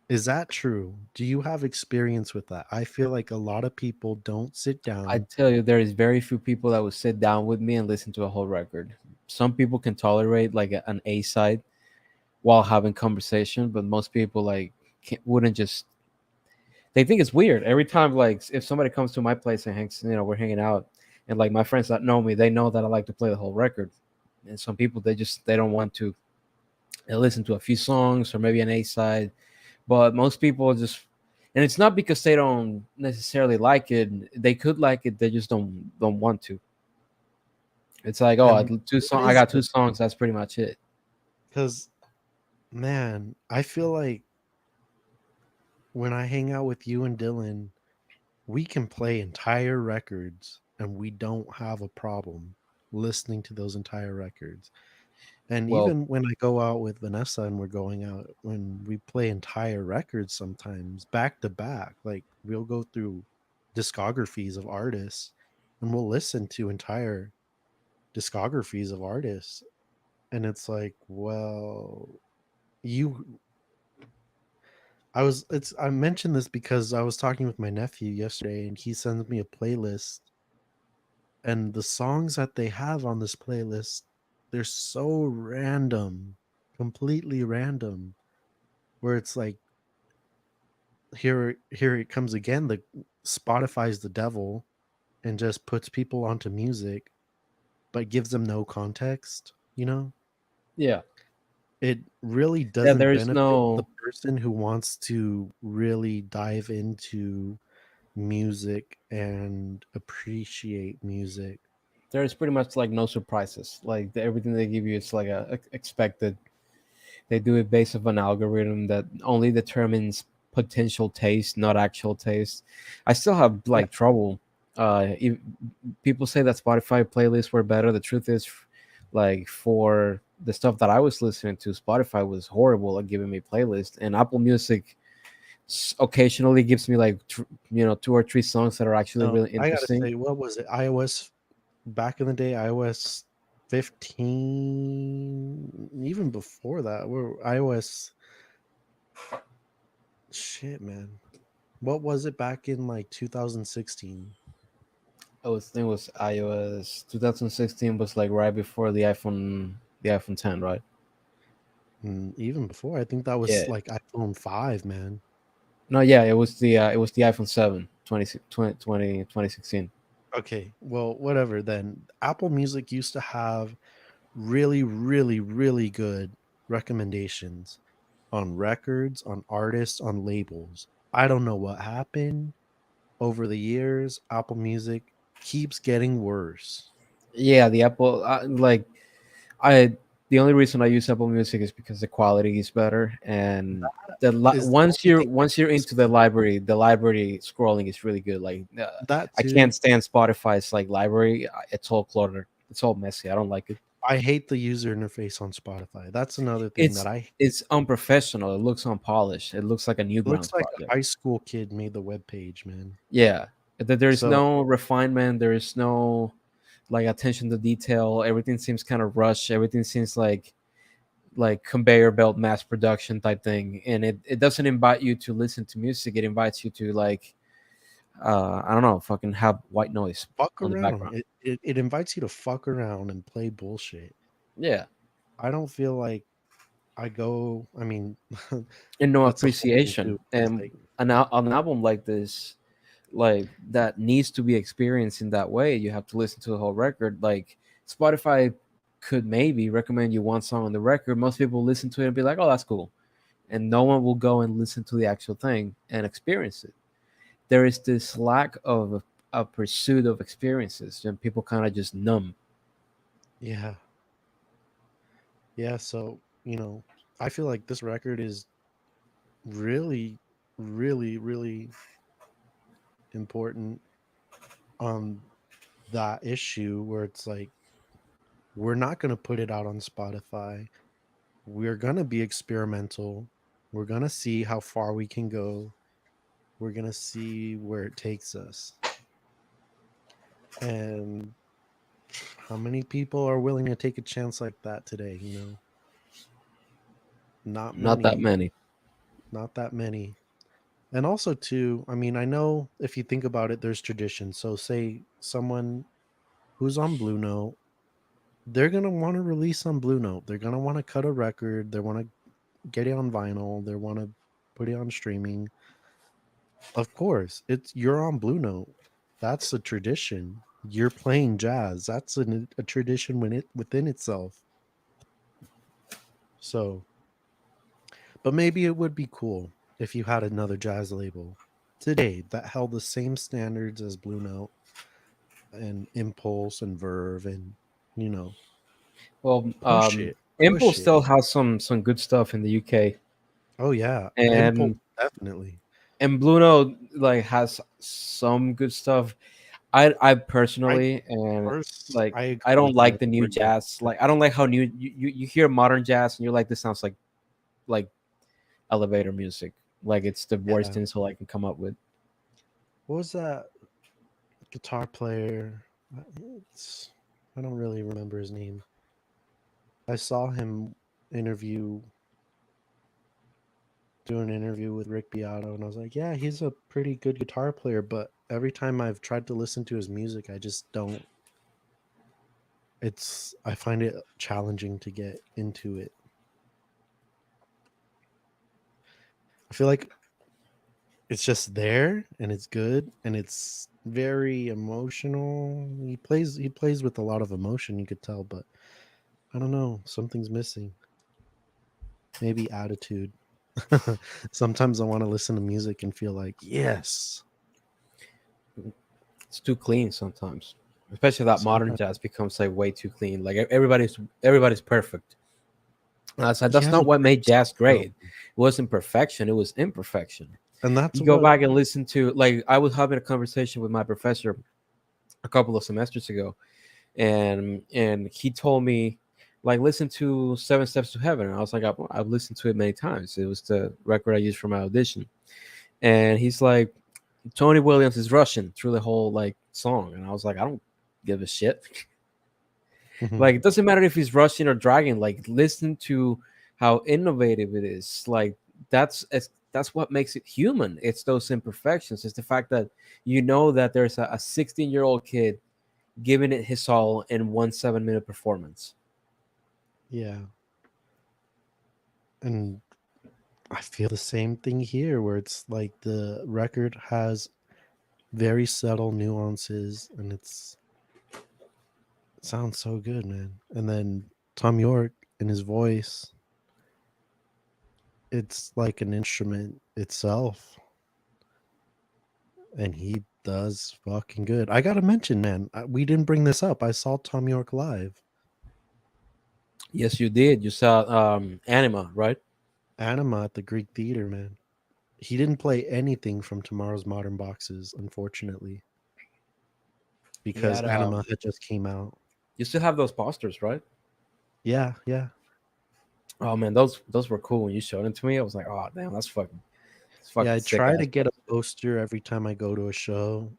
Is that true? Do you have experience with that? I feel like a lot of people don't sit I down. tell you, there is very few people that would sit down with me and listen to a whole record. Some people can tolerate like an A side while having conversation, but most people like wouldn't just. They think it's weird every time. Like if somebody comes to my place and hangs, we're hanging out, and like my friends that know me, they know that I like to play the whole record. And some people they don't want to listen to a few songs or maybe an A side, but most people just. And it's not because they don't necessarily like it. They could like it. They just don't want to. It's like, oh, And what I is got two it? songs. That's pretty much it. Because, man, I feel like when I hang out with you and Dylan, we can play entire records and we don't have a problem listening to those entire records. And Well, even when I go out with Vanessa and we're going out, when we play entire records sometimes back to back, like we'll go through discographies of artists and we'll listen to entire discographies of artists. And it's like, well, you, I mentioned this because I was talking with my nephew yesterday and he sends me a playlist, and the songs that they have on this playlist, they're so random, completely random, where it's like, here it comes again, the Spotify's the devil and just puts people onto music but gives them no context, you know. yeah, It really yeah. doesn't There is benefit the no, person who wants to really dive into music and appreciate music. there is pretty much like no surprises. Like everything they give you is like expected. They do it based off an algorithm that only determines potential taste, not actual taste. I still have Yeah, like trouble. If people say that Spotify playlists were better. The truth is, like for the stuff that I was listening to, Spotify was horrible at giving me playlists, and Apple Music occasionally gives me like two or three songs that are actually no, really I gotta interesting. say, what was it? iOS back in the day, iOS 15, even before that, where iOS, shit, man. What was it back in like 2016? Think it was iOS 2016 was like right before the iPhone 10, right? Even before, I think that was Yeah. like iPhone 5, man. No, yeah, it was the iPhone 7 2016. Okay, well, whatever then. Apple Music used to have really, really, really good recommendations on records, on artists, on labels. I don't know what happened over the years. Apple Music keeps getting worse. Yeah, the Apple like I The only reason I use Apple Music is because the quality is better, and Is the once only you're thing once you're into the library scrolling is really good. Like that I too. can't stand Spotify's like library. It's all cluttered. It's all messy. I don't like it. I hate the user interface on Spotify. That's another thing that It's I it's unprofessional. It looks unpolished. It looks like a it looks Newgrounds like project. a high school kid made the web page, man. Yeah, there is So no refinement. There is no like attention to detail. Everything seems kind of rushed. Everything seems like conveyor belt mass production type thing, and it doesn't invite you to listen to music. It invites you to like I don't know, fucking have white noise fuck on the around. background. It invites you to fuck around and play bullshit. Yeah, I don't feel like I go. I mean, and no that's the whole thing too. appreciation. It's And like, an album like this, like that needs to be experienced in that way. You have to listen to the whole record. Like Spotify could maybe recommend you one song on the record. Most people listen to it and be like, "Oh, that's cool," and no one will go and listen to the actual thing and experience it. There is this lack of a pursuit of experiences, and people kind of just numb. yeah, yeah. So I feel like this record is really, really, really important on that issue where it's like we're not going to put it out on Spotify. We're going to be experimental. We're going to see how far we can go. We're going to see where it takes us. And how many people are willing to take a chance like that today, Not Not that many. many. Not that many. And also too, I mean, I know if you think about it, there's tradition. So say someone who's on Blue Note, they're gonna want to release on Blue Note. They're gonna want to cut a record. They want to get it on vinyl. They want to put it on streaming. Of course, it's you're on Blue Note. That's a tradition. You're playing jazz. That's a tradition within itself. So, but maybe it would be cool if you had another jazz label today that held the same standards as Blue Note and Impulse and Verve and you know Well, push it, push Impulse it. still has some good stuff in the UK, Oh yeah, Impulse and definitely. Blue Note like has some good stuff. I I personally and first like I I agree don't with you. like I the think new we're good. jazz. Like I don't like how you hear modern jazz and you're like, this sounds like elevator music. Like it's the worst Yeah. insult I can come up with. What was that guitar player? It's, I don't really remember his name. I saw him interview do an interview with Rick Beato, and I was like, yeah, he's a pretty good guitar player, but every time I've tried to listen to his music, I just don't. I find it challenging to get into it. I feel like it's just there and it's good and it's very emotional. He plays with a lot of emotion, you could tell, but I don't know, something's missing. Maybe attitude. Sometimes I want to listen to music and feel like, yes. It's too clean sometimes, especially that modern Sometimes, jazz becomes like way too clean. Like everybody's perfect. So that's yeah, not what made jazz though. great. It wasn't perfection; it was imperfection. And that's You go what back and listen to like I was having a conversation with my professor a couple of semesters ago, and he told me like listen to Seven Steps to Heaven. And I was like, I've listened to it many times. It was the record I used for my audition, and he's like, Tony Williams is Russian through the whole like song, and I was like, I don't give a shit. Mhm. Like it doesn't matter if he's Russian or dragging. Like listen to how innovative it is. Like that's what makes it human. It's those imperfections. It's the fact that you know that there's a 16-year-old kid giving it his all in 1 7 minute performance. Yeah. And I feel the same thing here where it's like the record has very subtle nuances and it sounds so good, man. And then Tom York and his voice, it's like an instrument itself. And he does fucking good. I gotta mention, man, we didn't bring this up. I saw Tom York live. Yes, you did. You saw Anima, right? Anima at the Greek Theater, man. He didn't play anything from Tomorrow's Modern Boxes, unfortunately, He because had Anima had just came out. you still have those posters, right? Yeah, yeah, Oh man, those were cool when you showed them to me. I was like, oh damn, it's yeah. fucking I sick try to ass get a poster. poster every time I go to a show.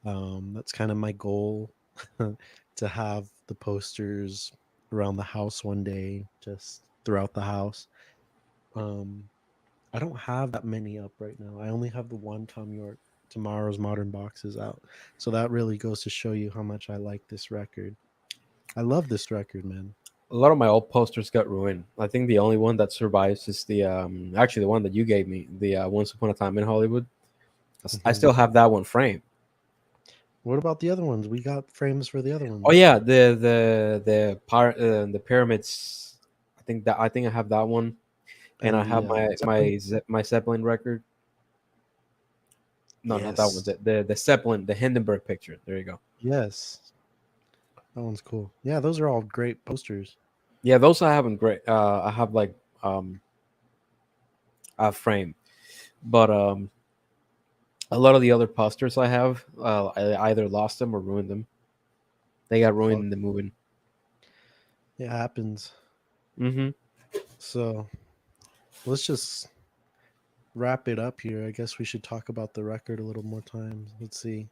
That's kind of my goal to have the posters around the house one day, just throughout the house. Um, I don't have that many up right now. I only have the one Tom York Tomorrow's Modern Boxes out. So that really goes to show you how much I like this record. I love this record, man. A lot of my old posters got ruined. I think the only one that survives is the actually the one that you gave me, the Once Upon a Time in Hollywood. I Mhm. still have that one framed. What about the other ones? We got frames for the other Oh ones. yeah, the pyramids. I think I have that one, and And I the have Zeppelin? my Zeppelin record. No, not that one. Yes. The Zeppelin, the Hindenburg picture. There you go. Yes. That one's cool. Yeah, those are all great posters. Yeah, those I haven't great. I have like um a frame, but a lot of the other posters I have, I either lost them or ruined them. They got ruined Fuck. in the moving. It happens. Mm-hmm. So let's just wrap it up here. I guess we should talk about the record a little more times. Let's see.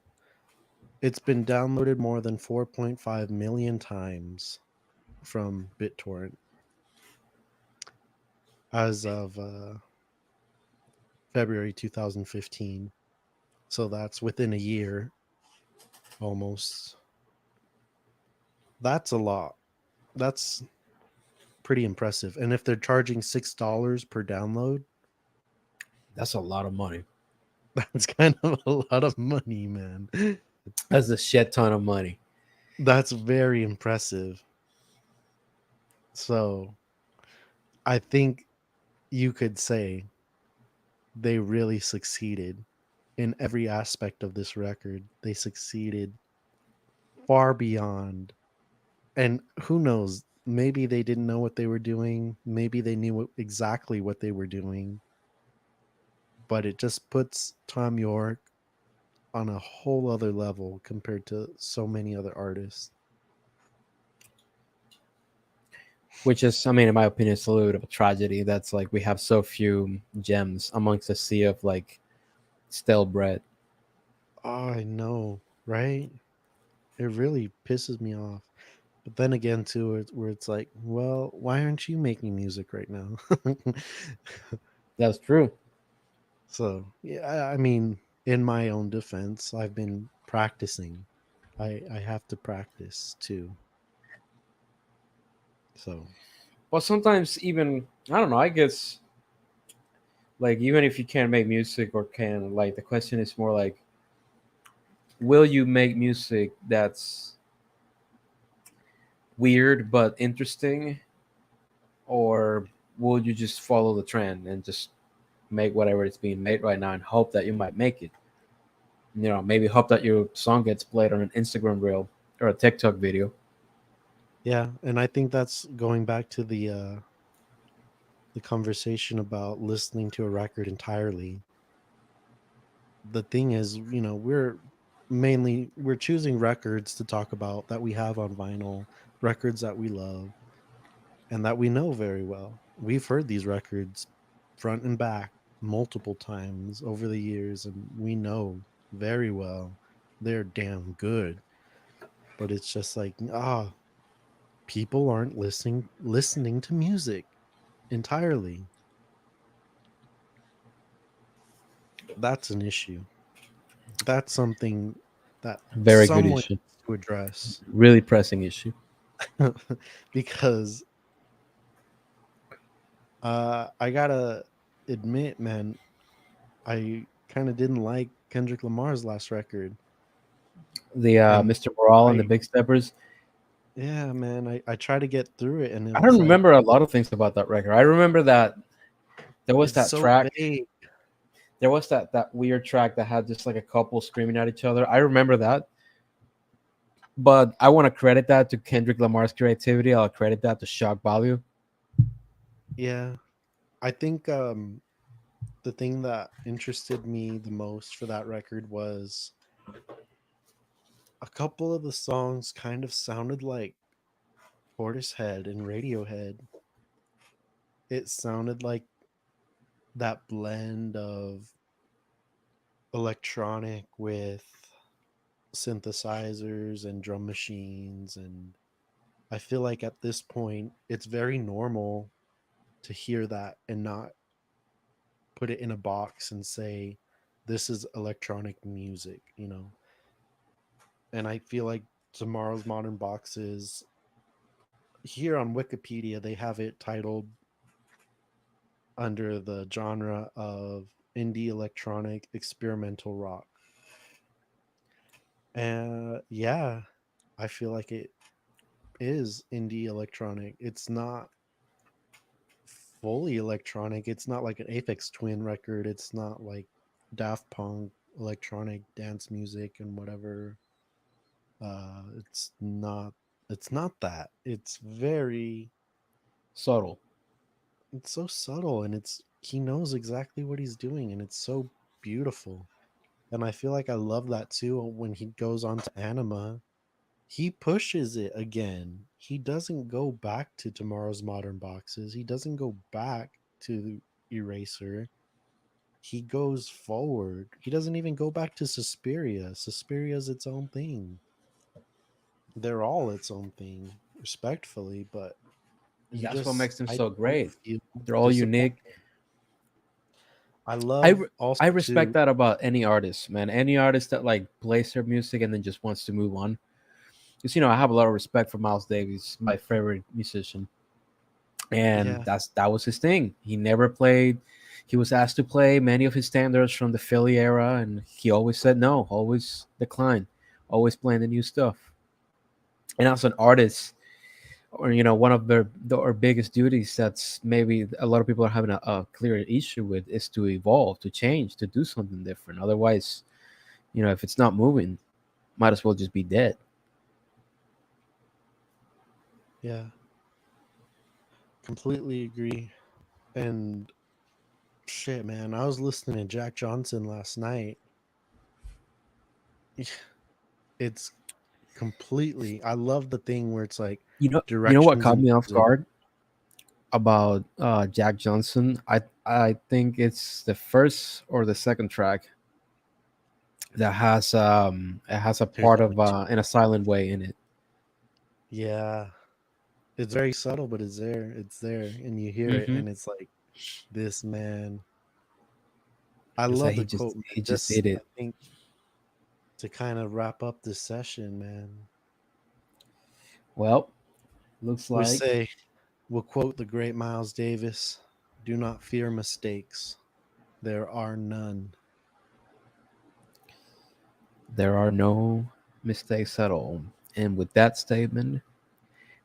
It's been downloaded more than 4.5 million times from BitTorrent as of February 2015. So that's within a year almost. That's a lot. That's pretty impressive. And if they're charging $6 per download, That's a lot of money. that's kind of a lot of money, man. That's a shit ton of money. That's very impressive. So I think you could say they really succeeded in every aspect of this record. They succeeded far beyond. And who knows? Maybe they didn't know what they were doing. Maybe they knew exactly what they were doing. But it just puts Tom York on a whole other level compared to so many other artists. Which is, I mean, in my opinion, it's a little bit of a tragedy. That's like we have so few gems amongst a sea of like stale bread. Oh, I know, right? It really pisses me off. But then again, too, where it's like, well, why aren't you making music right now? That's true. So, yeah, I mean, in my own defense, I've been practicing. I have to practice too. So, But sometimes even I don't know. I guess like even if you can't make music or can like the question is more like, will you make music that's weird but interesting, or will you just follow the trend and just make whatever it's being made right now and hope that you might make it? You know, maybe hope that your song gets played on an Instagram reel or a TikTok video. yeah, and I think that's going back to the conversation about listening to a record entirely. The thing is, we're choosing records to talk about that we have on vinyl, records that we love and that we know very well. We've heard these records front and back multiple times over the years, and we know very well they're damn good. But it's just like, people aren't listening to music entirely. That's an issue. That's something that Very good someone issue. needs to address. Really pressing issue. Because I gotta admit, man, I kind of didn't like Kendrick Lamar's last record. The And Mr. Morale and the I Big Steppers. yeah, man, I try to get through it and I it's don't like remember a lot of things about that record. I remember that there was it's that so track. vague. There was that weird track that had just like a couple screaming at each other. I remember that, But I want to credit that to Kendrick Lamar's creativity. I'll credit that to shock value. Yeah, I think the thing that interested me the most for that record was a couple of the songs kind of sounded like Portishead and Radiohead. It sounded like that blend of electronic with synthesizers and drum machines, and I feel like at this point it's very normal to hear that and not put it in a box and say this is electronic music, you know. And I feel like Tomorrow's Modern Boxes, here on Wikipedia they have it titled under the genre of indie electronic experimental rock. And yeah, I feel like it is indie electronic. It's not fully electronic. It's not like an Aphex Twin record. It's not like Daft Punk electronic dance music and whatever. It's not that. It's very Subtle. it's so subtle, and it's he knows exactly what he's doing, and it's so beautiful. And I feel like I love that too when he goes on to Anima. He pushes it again. He doesn't go back to Tomorrow's Modern Boxes. He doesn't go back to Eraser. He goes forward. He doesn't even go back to Suspiria. Suspiria's its own thing. They're all its own thing, respectfully, but you That's what just makes them I so don't great. feel They're all disappointed. unique. I I love re- also I respect too. that about any artist, man. Any artist that like plays their music and then just wants to move on. Because I have a lot of respect for Miles Davis, my favorite musician, and Yeah, that was his thing. He never played. He was asked to play many of his standards from the Philly era, and he always said no, always declined, always playing the new stuff. And as an artist, or one of our biggest duties that's maybe a lot of people are having a clear issue with is to evolve, to change, to do something different. Otherwise, if it's not moving, might as well just be dead. yeah, completely agree. And shit, man, I was listening to Jack Johnson last night. It's completely. I love the thing where it's like You know what directions caught and me off music. guard about Jack Johnson? I think it's the first or the second track that has a There's part of only two. in a silent way in it. Yeah, it's very subtle, but it's there. It's there, and you hear it, Hmm. and it's like this man. I It's like love he the just quote, man. he just Just did I it. think to kind of wrap up this session, man. Well, looks We like say we'll quote the great Miles Davis: "Do not fear mistakes. There are none." there are no mistakes at all. And with that statement,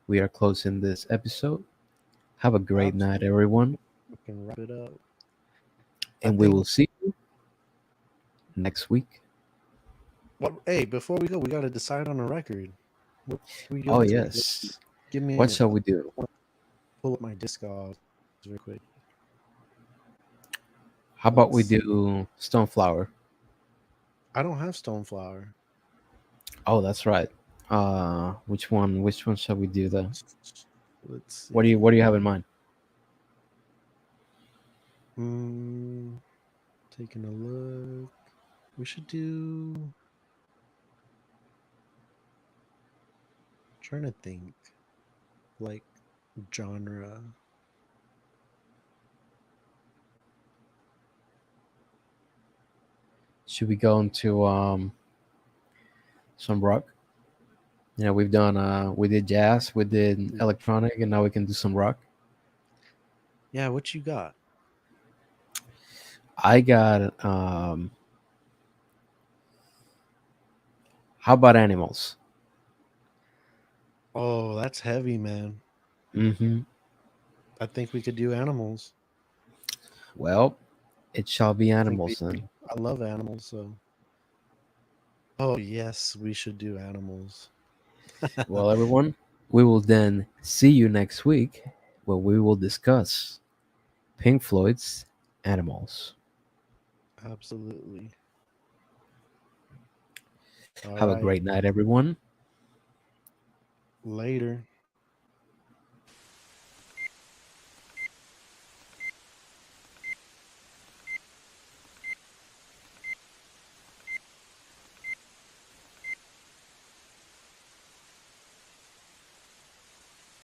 we are closing this episode. Have a great night, Absolutely, everyone, we can wrap it up. I and we will think. see you next week. What? Hey, before we go, we got to decide on a record. What should we go Oh to? yes. Give me a What minute. shall we do? Pull up my Discogs real quick. How about we Let's. do Stoneflower? I don't have Stoneflower. Oh, that's right. Which one? Which one shall we do? The Let's What do you see. have in mind? Mm, taking a look. We should do. Trying to think. Like genre. Should we go into some rock? We did jazz, we did electronic, and now we can do some rock. Yeah, what you got? I got how about animals? Oh, that's heavy, man. Mm-hmm. I think we could do animals. Well, it shall be I think we. animals then. I love animals, so. Oh yes, we should do animals. Well, everyone, we will then see you next week where we will discuss Pink Floyd's Animals. Absolutely. All Have a right. great night, everyone. Later.